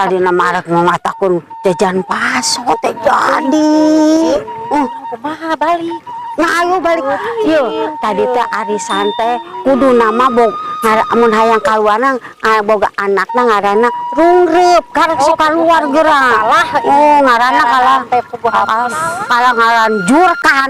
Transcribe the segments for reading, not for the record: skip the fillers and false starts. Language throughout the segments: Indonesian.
tadi nama arek ngatakeun jajan paso teh jadi. Kumaha balik? Nah ayo balik. Yuk tadi teh arisan teh kudu nama bog amun hayang kaluarna boga anakna ngaranna Rungreup karek sok kaluar geura. Oh ngaranna kalah teh puguh habis. kalah ngalanjurkan.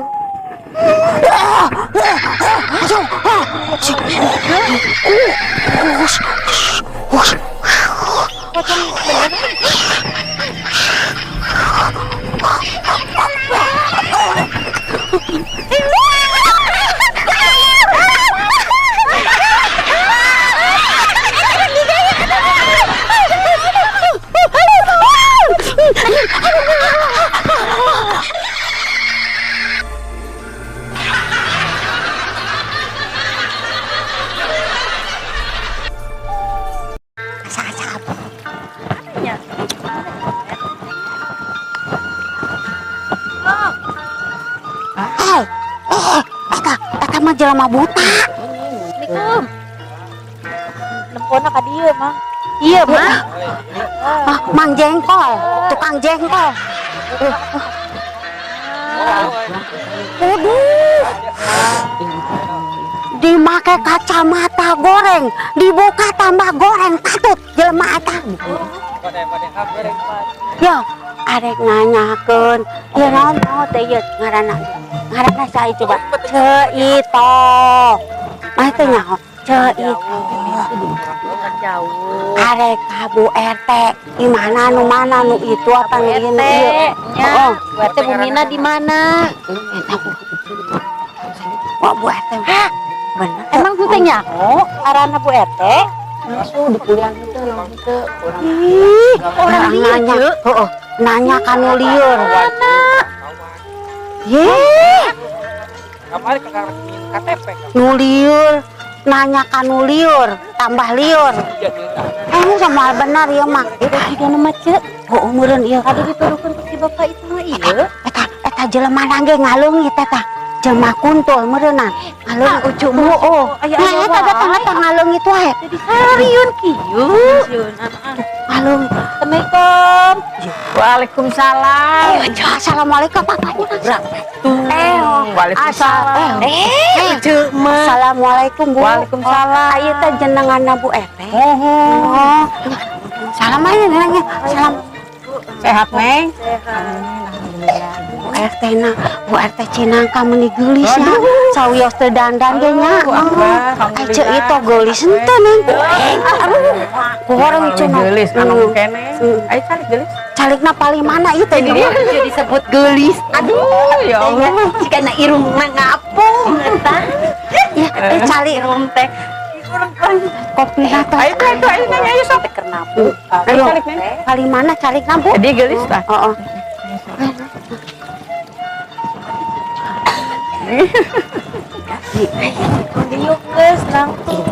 Eta mah jelema buta. Assalamualaikum. Lempona ka dieu, Mang. Iya, Mang. Mang Jengkol, tukang jengkol. Waduh. Dimake kacamata goreng, dibuka tambah goreng patut jelema eta. Yo, arek nanyakeun, ieu naon teh ieu ngaranna? Ngaranna sae coba? Ceito. Mah teh nyaho? Ceito. Jauh. Arek ka Bu RT, di mana nu itu apa nu ieu? Nya, Bu RT bumina di mana? Wah Bu RT. Hah, bener. Emang teu nyaho arana Bu RT? Langsung di kuliah itu langsung ke Orang nanya, nanya kan nu lieur. Ye, Kamari kakak KTP nu lieur, nanya kan nu lieur, tambah lieur. Sama benar ya mak. Juga nama cek. Oh umureun ieu. Ada dituduhkeun ku si bapak itu mah ieu. Eta jelema nangge ngaleungit eta. Jelema kuntul meureunna. Ngaleung ucumu oh. Nah eta datang ngaleungit wae. Jadi sariun kieu. Ngaleung. Assalamualaikum. Waalaikumsalam. Assalamualaikum papanya. Waalaikumsalam. Assalamualaikum Bu. Waalaikumsalam. Ayo teh jenenganna Bu RT. Oh. Salam aja nanya. Salam. Sehat, Neng? Bu RT na, Bu RT Cinangka meuni geulis ya. Sawios teu dandan ge nya. Aja itu geulis henteu Neng. Aduh. Goreng cenah. Gelis anu kene. Ayo cari gelis. Calikna paling mana ieu teh? Jadi disebut geulis. Aduh, ya Allah. Jika irungna ngapung eta. Ya, cali Irung teh. kopi atau Ayo Neng, ayo sok. Kernapu. Ayo calik, Neng. paling mana calik Bu? Jadi gelis lah. Oh. Diuk geus langsung.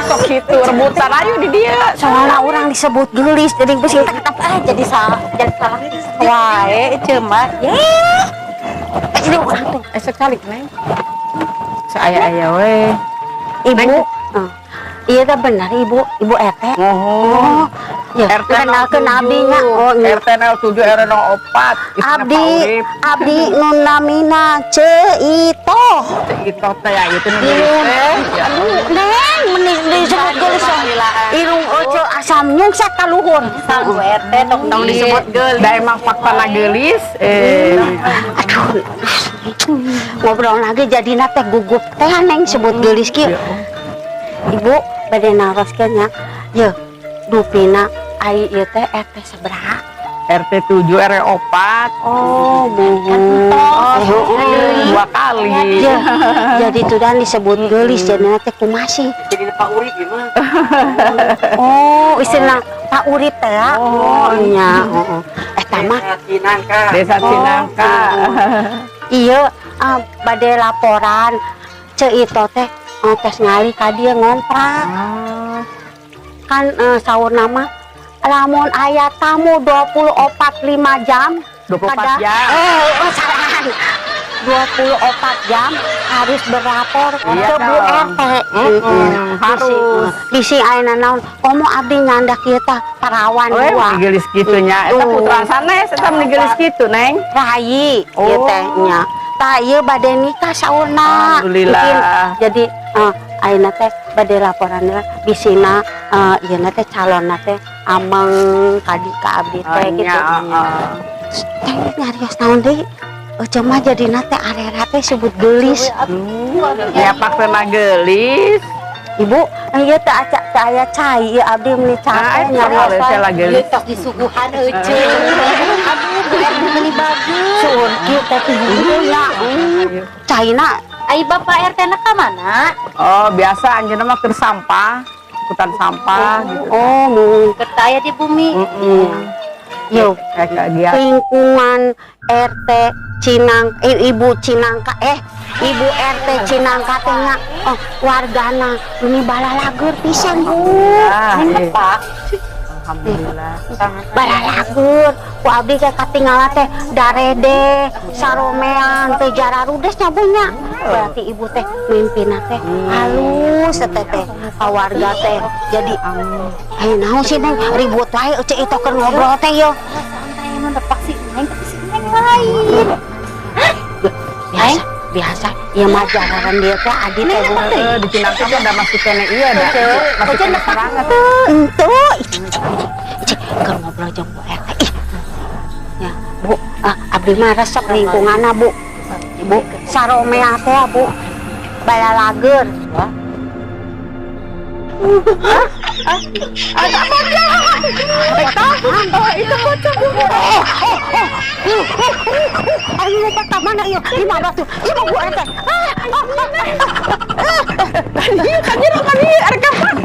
Sok gitu rebutan ayo di dia. Soalnya orang disebut gelis jadi besi tetap Jadi salah itu wae cuma jadi orang tuh Esok calik, Neng. Saya we. ibu. Iya dah benar ibu RT. Oh. Ya, kenalkeun abdinya. Oh, RT 07 RW 04. Abdi nun namina Ceito. Itu teh ya itu Neng mending disebut gelis. Irung ojo asam nyungsat ka luhur. sang RT tong disebut gelis. Da emang fakta gelis. Aduh. Ngobrol lagi jadi teh gugup teh Neng sebut gelis kieu. Ibu bade naroskeun nya. Ye, dupina ai ieu teh RT sabaraha? RT 7 RW 04. Oh, Dua kali. Ya, jadi itu dan disebut gelis jadi teh kumasih. jadi Pak Urip gimana? Oh, istilah Pak Urip teh. Oh, nya. Heeh. Eta mah Cinangka. Desa Cinangka. ieu bade laporan Ceito teh tes ngalih ka dieu ngontrak. Kan saur nama lamun aya tamu 24 5 jam 24 jam. salah 24 jam harus berlapor Iya ke Bu dong. RT. Harus. Bisi ayeuna naon, komo abdi nyandak ieu tah parawan Oh, gua. gelis gitunya. Eta Tuh. putra sanes eta gelis gitu, Neng. Rai ieu Oh. teh nya. Tah ieu bade nikah sauna. Alhamdulillah. Jadi ayeuna teh bade laporanna bisina ieu teh calonna teh ameng kadi ka abdi teh gitu. Teh nyarios naon deui? Cuma jadi nate arera teh sebut gelis. Ya paktena gelis. Ibu, ieu teh acak teh aya cai ieu abdi meuni Ah, cai eta nyarios teh teh. lah gelis. Tos disuguhan euceul. Aduh, bukan beli bagus. Suun kieu teh teh nya. Caina Ai Bapak RT na ka mana? Oh, biasa anjeunna mah keur sampah, ikutan sampah gitu. oh mun Bertaya di bumi. yo Kayak dia. lingkungan RT Ibu Cinangka Ibu RT Cinangka teh nya wargana ini balalagur pisan Bu. Ah, Ini Pak. Alhamdulillah. Balalagur ku abdi teh katinggalan teh darede saromean teh jararudes nya Bu nya. Berarti ibu teh mimpina teh halus teh ka warga teh. Jadi naon sih Neng ribut wae cek itu keur ngobrol teh yo. Santai mun depak si Neng tapi si Neng lain. Biasa ya mah jararan dia teh adi teh Bu. Di Cinangka mah da masih kene ieu da. Masih kene serangan. Ento keur ngobrol jeung Bu RT. Ya, Bu, abdi mah resep lingkunganna Bu. Bu, saromea teh Bu. Balalagur. Ada bocah. Itu bocah Bu. Ayo pertama na ieu 15 tuh. Ibu Bu RT. Kan ieu rekaman.